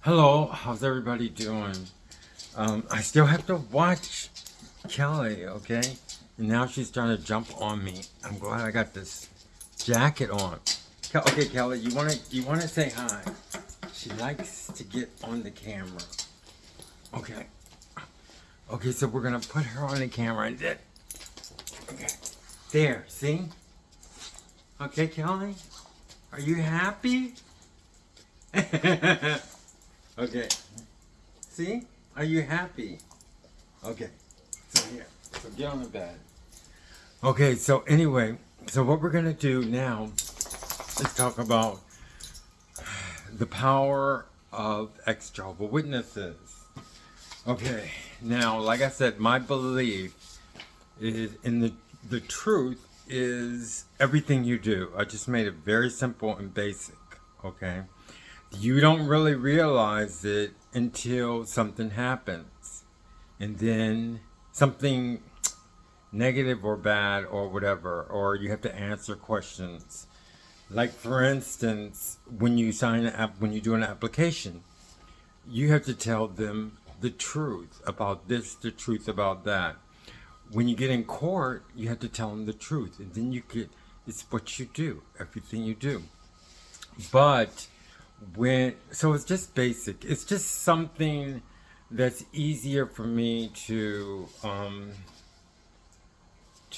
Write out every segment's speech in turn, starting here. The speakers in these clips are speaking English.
Hello, how's everybody doing? I still have to watch Kelly, okay? And now she's trying to jump on me. I'm glad I got this jacket on. Okay, Kelly, you wanna say hi? She likes to get on the camera. Okay. Okay, so we're gonna put her on the camera and then okay. There, see? Okay, Kelly? Are you happy? Okay. See? Are you happy? Okay. So here. So get on the bed. Okay, so anyway, so what we're gonna do now is talk about the power of ex-Jehovah Witnesses. Okay, now like I said, my belief is in the truth is everything you do. I just made it very simple and basic. Okay. You don't really realize it until something happens. And then something negative or bad or whatever, or you have to answer questions. Like for instance, when you when you do an application, you have to tell them the truth about this, the truth about that. When you get in court, you have to tell them the truth, and then it's what you do, everything you do. But so it's just basic. It's just something that's easier for me to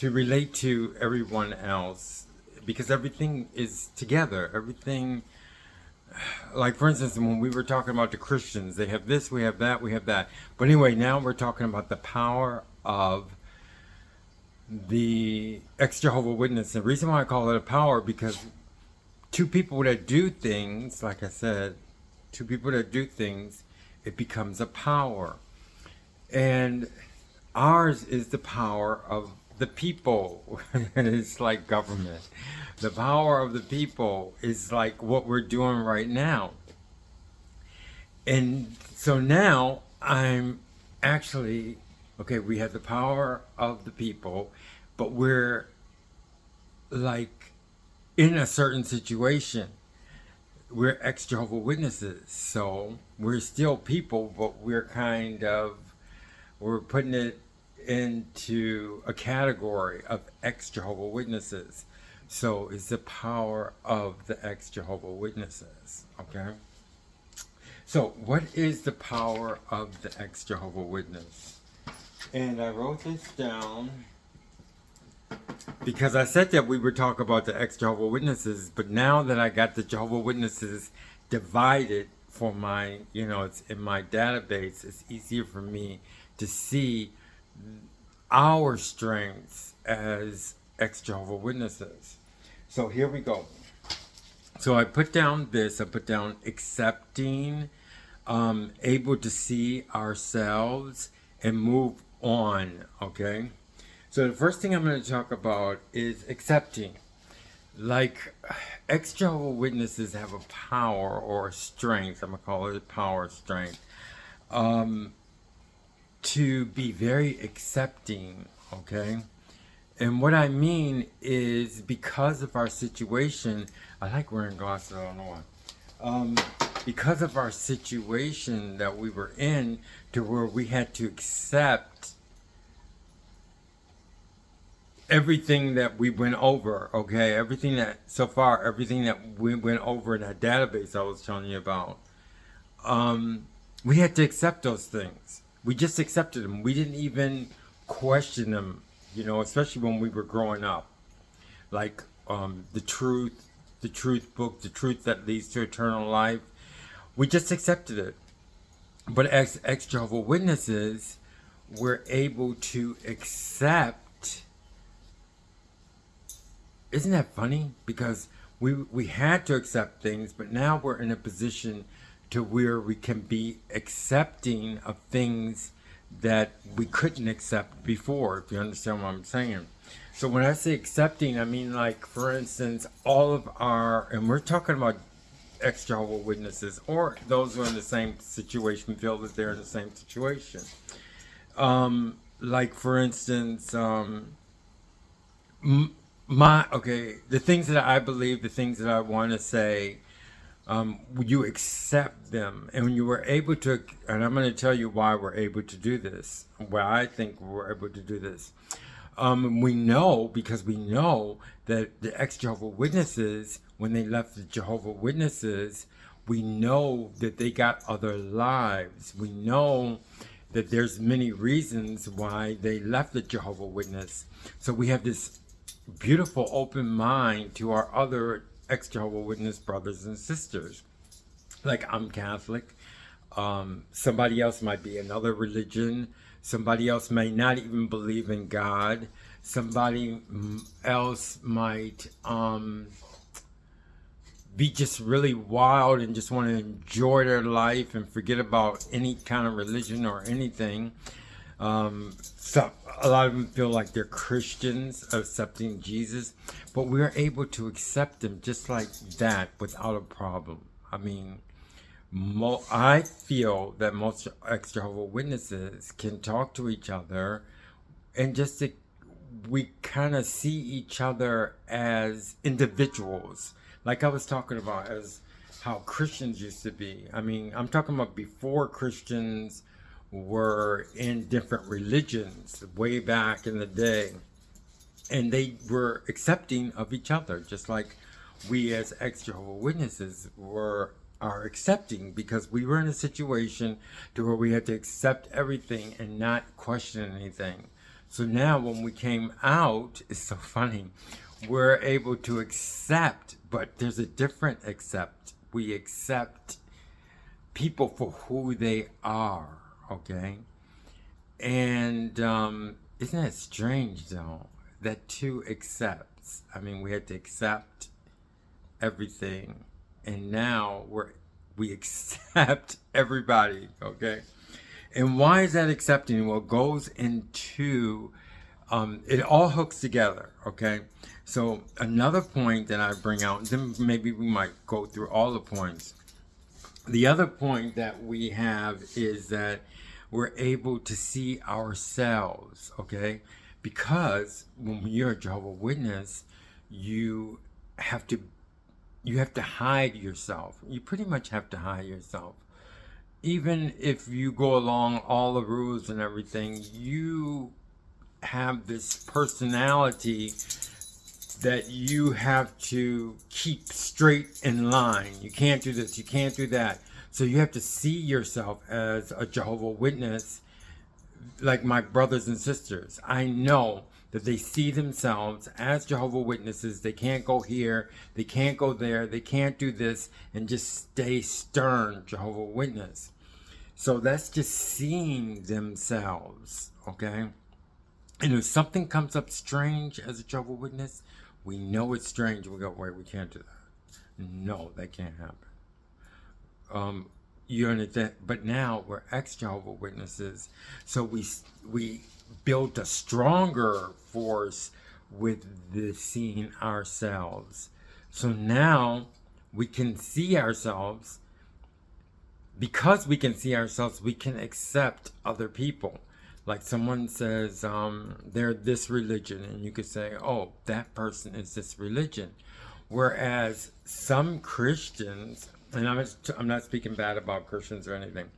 relate to everyone else because everything is together. Everything, like for instance, when we were talking about the Christians, they have this, we have that, we have that. But anyway, now we're talking about the power of the ex-Jehovah Witness. The reason why I call it a power because two people that do things, like I said, two people that do things, it becomes a power. And ours is the power of the people. It's like government. The power of the people is like what we're doing right now. And so now I'm actually, okay, we have the power of the people, but we're like in a certain situation. We're ex-Jehovah Witnesses, so we're still people, but we're putting it into a category of ex-Jehovah Witnesses. So it's the power of the ex-Jehovah Witnesses, okay? So what is the power of the ex-Jehovah Witness? And I wrote this down because I said that we would talk about the ex-Jehovah Witnesses, but now that I got the Jehovah Witnesses divided for my, it's in my database, it's easier for me to see our strengths as ex-Jehovah Witnesses. So here we go. So I put down accepting, able to see ourselves and move on, okay? So the first thing I'm going to talk about is accepting. Like ex-Jehovah Witnesses have a power or a strength, I'm going to call it a power strength, to be very accepting, okay? And what I mean is because of our situation, I like wearing glasses, I don't know why. Because of our situation that we were in to where we had to accept everything that we went over, okay? Everything that we went over in that database I was telling you about. We had to accept those things. We just accepted them. We didn't even question them, especially when we were growing up. Like the truth book, the truth that leads to eternal life. We just accepted it. But as ex-Jehovah Witnesses, we're able to accept. Isn't that funny? Because we had to accept things, but now we're in a position to where we can be accepting of things that we couldn't accept before, if you understand what I'm saying. So when I say accepting, I mean like, for instance, all of and we're talking about ex-Jehovah Witnesses or those who are in the same situation, feel that they're in the same situation. Like for instance, the things that I believe, the things that I want to say, You accept them, and when you were able to, and I'm going to tell you why we're able to do this, why I think we're able to do this. We know, because we know that the ex-Jehovah Witnesses, when they left the Jehovah Witnesses, we know that they got other lives. We know that there's many reasons why they left the Jehovah Witness. So we have this beautiful open mind to our other ex-Jehovah Witness brothers and sisters. Like, I'm Catholic. Somebody else might be another religion. Somebody else may not even believe in God. Somebody else might be just really wild and just want to enjoy their life and forget about any kind of religion or anything. So a lot of them feel like they're Christians accepting Jesus, but we're able to accept them just like that without a problem. I mean, I feel that most ex-Jehovah Witnesses can talk to each other, and just we kind of see each other as individuals, like I was talking about, as how Christians used to be. I mean, I'm talking about before Christians were in different religions way back in the day, and they were accepting of each other, just like we as ex-Jehovah Witnesses are accepting, because we were in a situation to where we had to accept everything and not question anything. So now when we came out, it's so funny, we're able to accept, but there's a different accept. We accept people for who they are, okay? And isn't that strange, though, that two accepts? I mean, we had to accept everything, and now we accept everybody, okay? And why is that accepting? Well, it goes into, it all hooks together, okay? So another point that I bring out, then maybe we might go through all the points. The other point that we have is that we're able to see ourselves, okay? Because when you're a Jehovah's Witness, you have to hide yourself. You pretty much have to hide yourself. Even if you go along all the rules and everything, you have this personality that you have to keep straight in line. You can't do this, you can't do that. So you have to see yourself as a Jehovah's Witness, like my brothers and sisters. I know that they see themselves as Jehovah's Witnesses. They can't go here, they can't go there, they can't do this, and just stay stern Jehovah's Witness. So that's just seeing themselves, okay? And if something comes up strange as a Jehovah's Witness, we know it's strange. We go, wait, we can't do that. No, that can't happen. You understand? But now we're ex-Jehovah's Witnesses, so we built a stronger force with the seeing ourselves. So now we can see ourselves. Because we can see ourselves, we can accept other people. Like someone says they're this religion, and you could say, oh, that person is this religion. Whereas some Christians, and I'm not speaking bad about Christians or anything,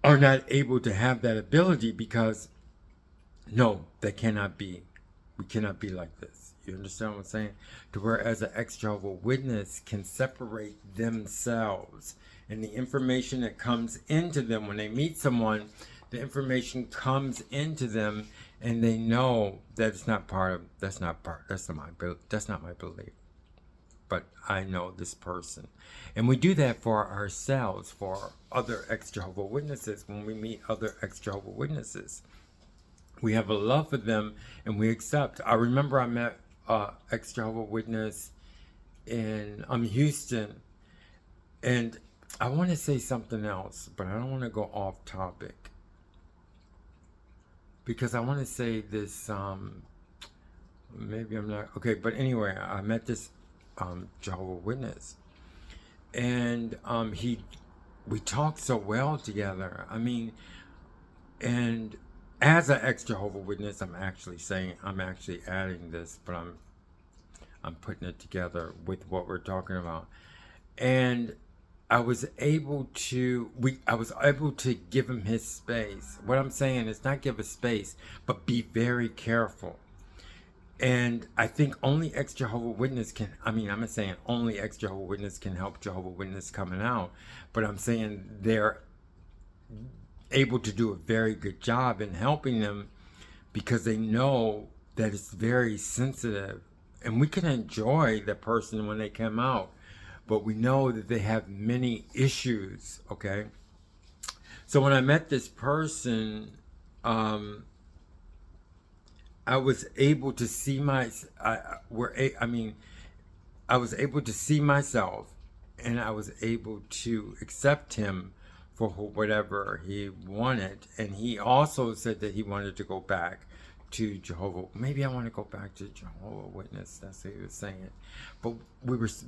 are not able to have that ability because, no, that cannot be. We cannot be like this. You understand what I'm saying? To whereas an ex-Jehovah's Witness can separate themselves, and the information that comes into them when they meet someone, the information comes into them, and they know that it's not part of, that's not my belief. But I know this person. And we do that for ourselves, for other ex-Jehovah's Witnesses. When we meet other ex-Jehovah's Witnesses, we have a love for them, and we accept. I remember I met ex-Jehovah's Witness in Houston, and I want to say something else, but I don't want to go off topic, because I want to say this, maybe I'm not, okay, but anyway, I met this Jehovah's Witness, and we talked so well together. I mean, and as an ex-Jehovah's Witness, I'm actually adding this, but I'm putting it together with what we're talking about. And I was able to give him his space. What I'm saying is not give a space, but be very careful. And I think only ex-Jehovah Witness can, I'm not saying only ex-Jehovah Witness can help Jehovah Witness coming out, but I'm saying they're able to do a very good job in helping them because they know that it's very sensitive. And we can enjoy the person when they come out, but we know that they have many issues, okay? So when I met this person, I was able to see I was able to see myself, and I was able to accept him for whatever he wanted. And he also said that he wanted to go back to Jehovah. Maybe I want to go back to Jehovah Witness. That's what he was saying. But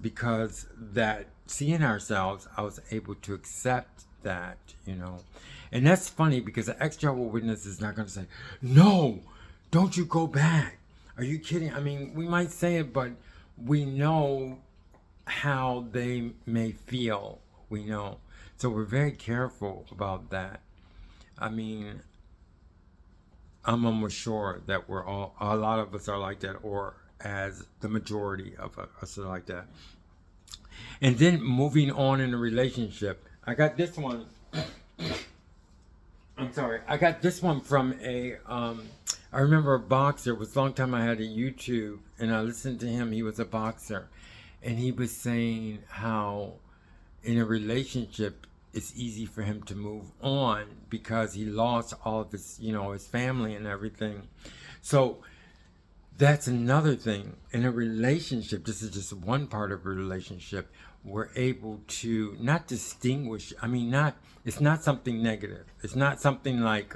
because that seeing ourselves, I was able to accept that, And that's funny because the ex-Jehovah Witness is not going to say, no, don't you go back. Are you kidding? We might say it, but we know how they may feel. We know. So we're very careful about that. I'm almost sure that a lot of us are like that, or as the majority of us are like that. And then moving on in a relationship, I got this one. I'm sorry. I got this one from I remember a boxer. It was a long time I had a YouTube, and I listened to him. He was a boxer, and he was saying how in a relationship it's easy for him to move on because he lost all of his, his family and everything. So that's another thing. In a relationship, this is just one part of a relationship, we're able to not distinguish. It's not something negative. It's not something like,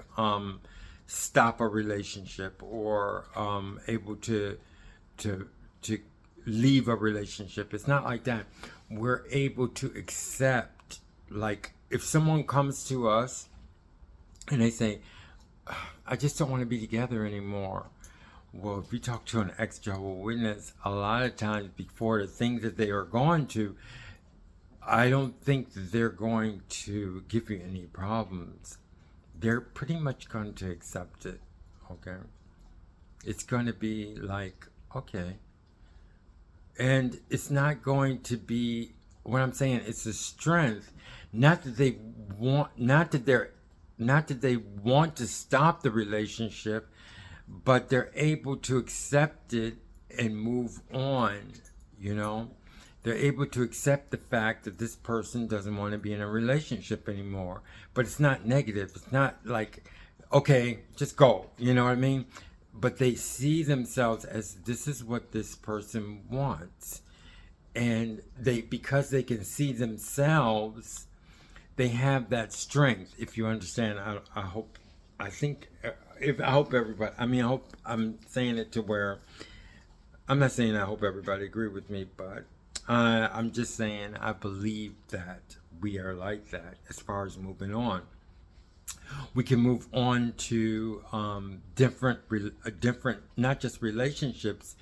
stop a relationship or able to leave a relationship. It's not like that. We're able to accept, like if someone comes to us and they say, I just don't want to be together anymore. Well, if you talk to an ex-Jehovah Witness, a lot of times before the things that they are going to, I don't think that they're going to give you any problems. They're pretty much going to accept it, okay? It's going to be like, okay. And it's not going to be, what I'm saying, it's a strength. Not that they want to stop the relationship, but they're able to accept it and move on, They're able to accept the fact that this person doesn't want to be in a relationship anymore. But it's not negative. It's not like, okay, just go. You know what I mean? But they see themselves as this is what this person wants. And because they can see themselves, they have that strength. If you understand, I hope everybody, I hope I'm saying it to where, I'm not saying I hope everybody agree with me, but I'm just saying I believe that we are like that as far as moving on. We can move on to different, not just relationships,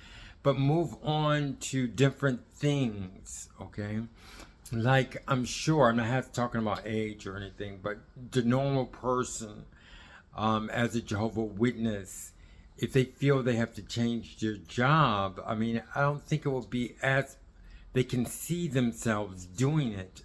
but move on to different things, okay? Like, I'm sure, I'm not talking about age or anything, but the normal person, as a Jehovah Witness, if they feel they have to change their job, I don't think it will be as, they can see themselves doing it.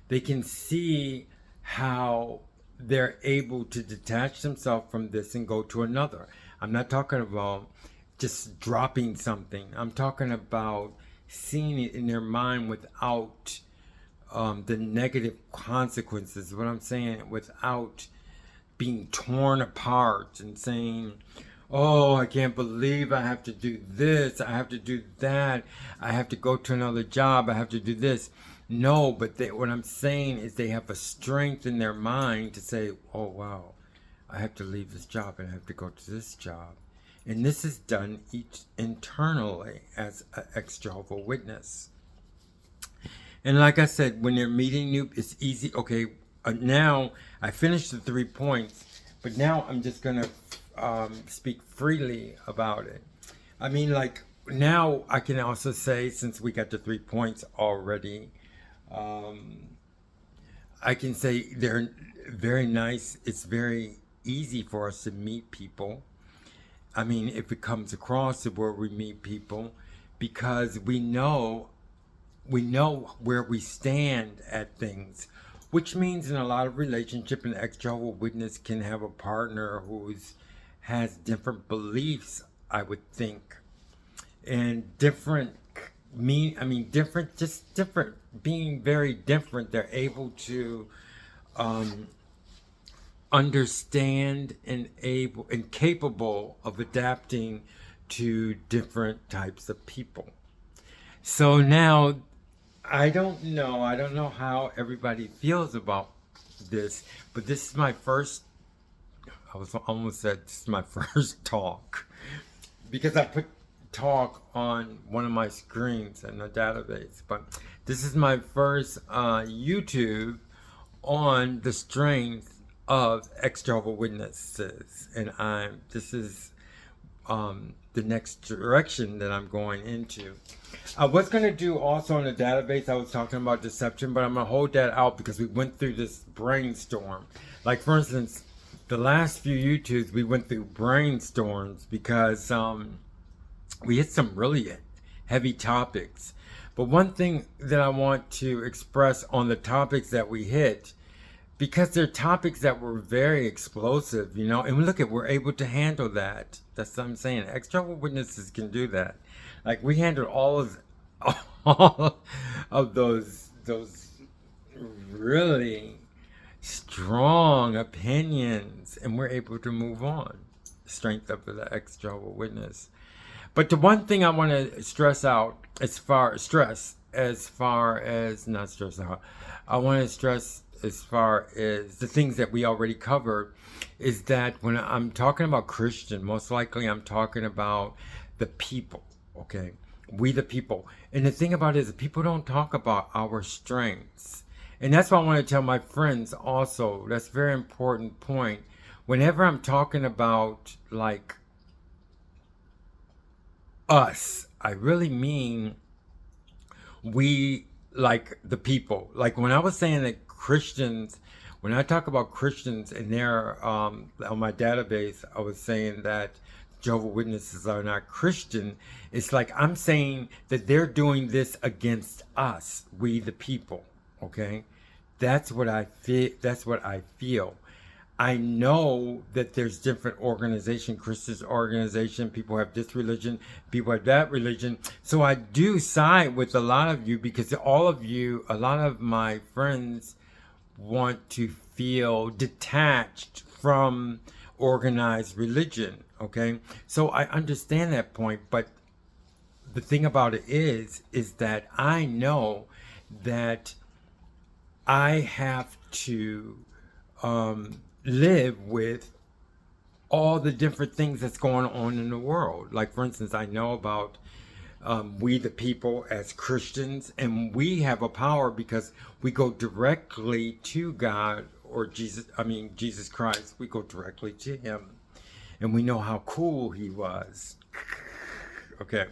They can see how they're able to detach themselves from this and go to another. I'm not talking about just dropping something. I'm talking about seeing it in their mind without the negative consequences. What I'm saying, without being torn apart and saying, oh, I can't believe I have to do this, I have to do that, I have to go to another job, I have to do this. No, but what I'm saying is they have a strength in their mind to say, oh, wow, I have to leave this job and I have to go to this job. And this is done internally as an ex-Jehovah Witness. And like I said, when they're meeting you, it's easy. Okay, now I finished the 3 points, but now I'm just going to speak freely about it. Now I can also say, since we got the 3 points already, I can say they're very nice. It's very easy for us to meet people. I mean, if it comes across to where we meet people, because we know where we stand at things, which means in a lot of relationship, an ex-Jehovah Witness can have a partner who's has different beliefs, I would think, and different different, just different, being very different. They're able to um, understand and able and capable of adapting to different types of people. So now I don't know how everybody feels about this, but this is my first, I was almost said this is my first talk, because I put talk on one of my screens in the database. But this is my first YouTube on the strength of ex-Jehovah Witnesses, and this is the next direction that I'm going into. I was going to do also in the database, I was talking about deception, but I'm going to hold that out because we went through this brainstorm. Like, for instance, the last few YouTubes, we went through brainstorms because we hit some really heavy topics. But one thing that I want to express on the topics that we hit, because they're topics that were very explosive, and we're able to handle that. That's what I'm saying. Ex-Jehovah Witnesses can do that. Like, we handled all of those really strong opinions, and we're able to move on. Strength of the ex-Jehovah Witness. But the one thing I want to stress out, as far as not stress out, I want to stress as far as the things that we already covered, is that when I'm talking about Christian, most likely I'm talking about the people, okay? We the people. And the thing about it is that people don't talk about our strengths. And that's what I want to tell my friends also. That's a very important point. Whenever I'm talking about, like, us, I really mean we, like the people. Like, when I was saying that Christians, when I talk about Christians and they're on my database, I was saying that Jehovah Witnesses are not Christian. It's like I'm saying that they're doing this against us, we the people. Okay, that's what I feel. That's what I feel. I know that there's different organization, Christian organization, people have this religion, people have that religion. So I do side with a lot of you, because all of you, a lot of my friends want to feel detached from organized religion. Okay. So I understand that point, but the thing about it is that I know that I have to live with all the different things that's going on in the world. Like, for instance, I know about we the people as Christians, and we have a power because we go directly to God, or Jesus Christ. We go directly to him, and we know how cool he was. Okay.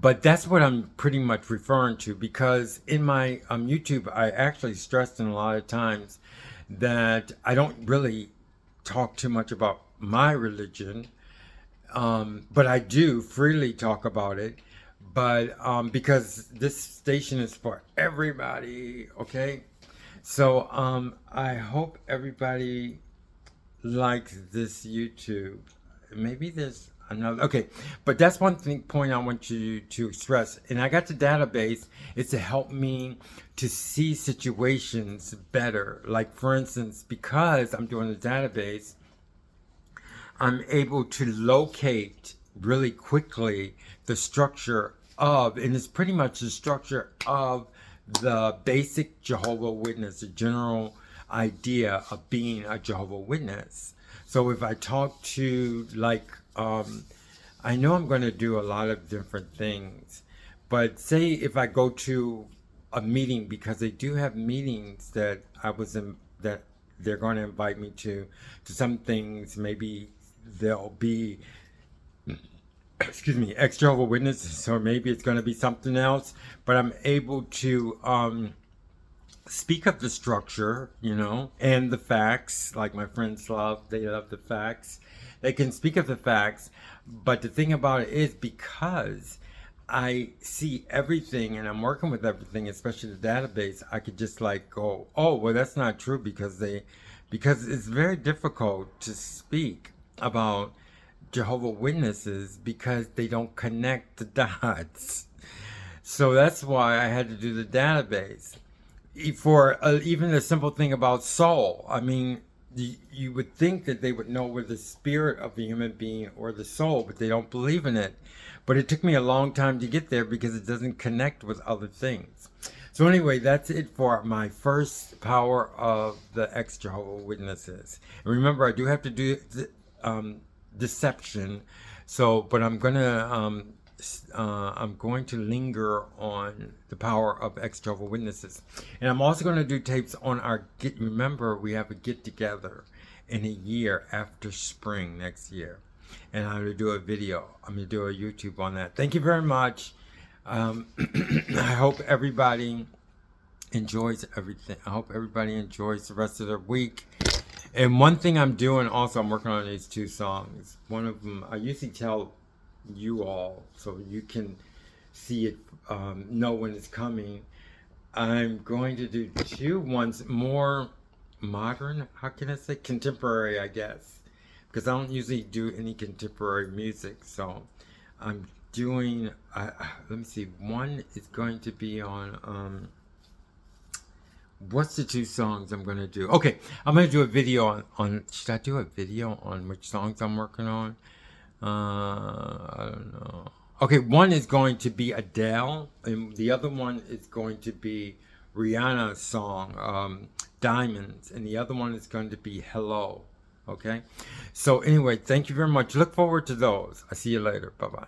But that's what I'm pretty much referring to, because in my YouTube, I actually stressed in a lot of times that I don't really talk too much about my religion, but I do freely talk about it. But because this station is for everybody, okay? So I hope everybody likes this YouTube. Maybe there's another. Okay, but that's one point I want you to stress. And I got the database. It's to help me to see situations better. Like, for instance, because I'm doing the database, I'm able to locate really quickly the structure of, and it's pretty much the structure of the basic Jehovah Witness, the general idea of being a Jehovah Witness. So if I talk to, like, I know I'm going to do a lot of different things, but say if I go to a meeting, because they do have meetings that that they're going to invite me to some things. Maybe there'll be excuse me, ex-Jehovah Witnesses, or maybe it's going to be something else, but I'm able to speak of the structure, you know, and the facts, like my friends love, they love the facts. They can speak of the facts, but the thing about it is because I see everything and I'm working with everything, especially the database, I could just like go, oh, well, that's not true because it's very difficult to speak about Jehovah Witnesses because they don't connect the dots. So that's why I had to do the database for even a simple thing about soul. I mean, you would think that they would know where the spirit of the human being or the soul, but they don't believe in it. But it took me a long time to get there because it doesn't connect with other things. So anyway, that's it for my first power of the ex-Jehovah Witnesses. And remember, I do have to do deception. So, but I'm going to linger on the power of ex-Jehovah Witnesses. And I'm also going to do tapes on our remember, we have a get together in a year after spring next year. And I'm going to do a video. I'm going to do a YouTube on that. Thank you very much. I hope everybody enjoys everything. I hope everybody enjoys the rest of their week. And one thing I'm doing also, I'm working on these 2 songs. One of them, I usually tell you all so you can see it, know when it's coming. I'm going to do 2 ones more modern, how can I say, contemporary, I guess, because I don't usually do any contemporary music. So I'm doing let me see, one is going to be on what's the 2 songs I'm going to do? Okay, I'm going to do a video on should I do a video on which songs I'm working on? I don't know. Okay, one is going to be Adele, and the other one is going to be Rihanna's song, Diamonds, and the other one is going to be Hello. Okay? So anyway, thank you very much. Look forward to those. I'll see you later. Bye-bye.